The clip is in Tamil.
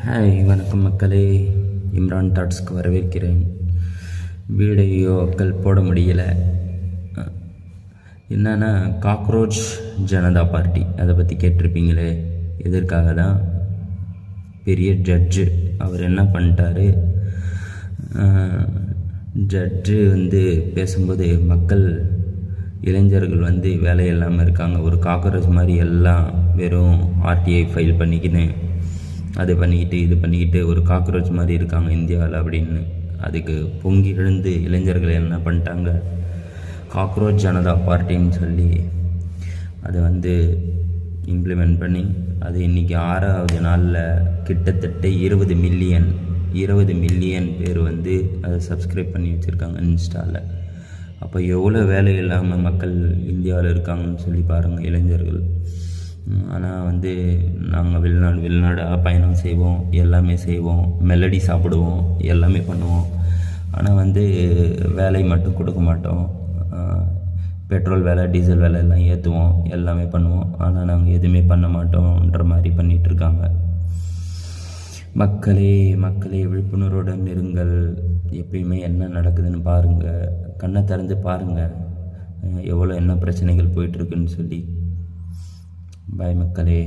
ஹாய் வணக்கம் மக்களே, இம்ரான் தாட்ஸ்க்கு வரவேற்கிறேன். வீடியோக்கள் போட முடியலை. என்னென்னா காக்ரோச் ஜனதா பார்ட்டி அதை பற்றி கேட்டிருப்பீங்களே. எதற்காக தான் பெரிய ஜட்ஜு அவர் என்ன பண்ணிட்டாரு, ஜட்ஜு பேசும்போது மக்கள் இளைஞர்கள் வேலை இல்லாமல் இருக்காங்க, ஒரு காக்ரோச் மாதிரி எல்லாம் வெறும் ஆர்டிஐ ஃபைல் பண்ணிக்கின்னு அது பண்ணிக்கிட்டு இது பண்ணிக்கிட்டு ஒரு காக்ரோச் மாதிரி இருக்காங்க இந்தியாவில் அப்படின்னு அதுக்கு பொங்கி எழுந்து இளைஞர்கள் என்ன பண்ணிட்டாங்க, காக்ரோச் ஜனதா பார்ட்டின்னு சொல்லி அதை இம்ப்ளிமெண்ட் பண்ணி அது இன்றைக்கி 6வது நாளில் கிட்டத்தட்ட 20 மில்லியன் பேர் அதை சப்ஸ்கிரைப் பண்ணி வச்சுருக்காங்க இன்ஸ்டாவில். அப்போ எவ்வளோ வேலை இல்லாமல் மக்கள் இந்தியாவில் இருக்காங்கன்னு சொல்லி பாருங்கள் இளைஞர்கள். ஆனால் நாங்கள் வெளிநாடாக பயணம் செய்வோம், எல்லாமே செய்வோம், மெலடி சாப்பிடுவோம், எல்லாமே பண்ணுவோம். ஆனால் வேலை மட்டும் கொடுக்க மாட்டோம். பெட்ரோல் விலை, டீசல் விலை எல்லாம் ஏற்றுவோம், எல்லாமே பண்ணுவோம். ஆனால் நாங்கள் எதுவுமே பண்ண மாட்டோன்ற மாதிரி பண்ணிகிட்ருக்காங்க. மக்களே விழிப்புணர்வுடன் இருங்கள். எப்பயுமே என்ன நடக்குதுன்னு பாருங்கள், கண்ணை திறந்து பாருங்கள், எவ்வளோ என்ன பிரச்சனைகள் போயிட்டுருக்குன்னு சொல்லி. பாய் மக்களே.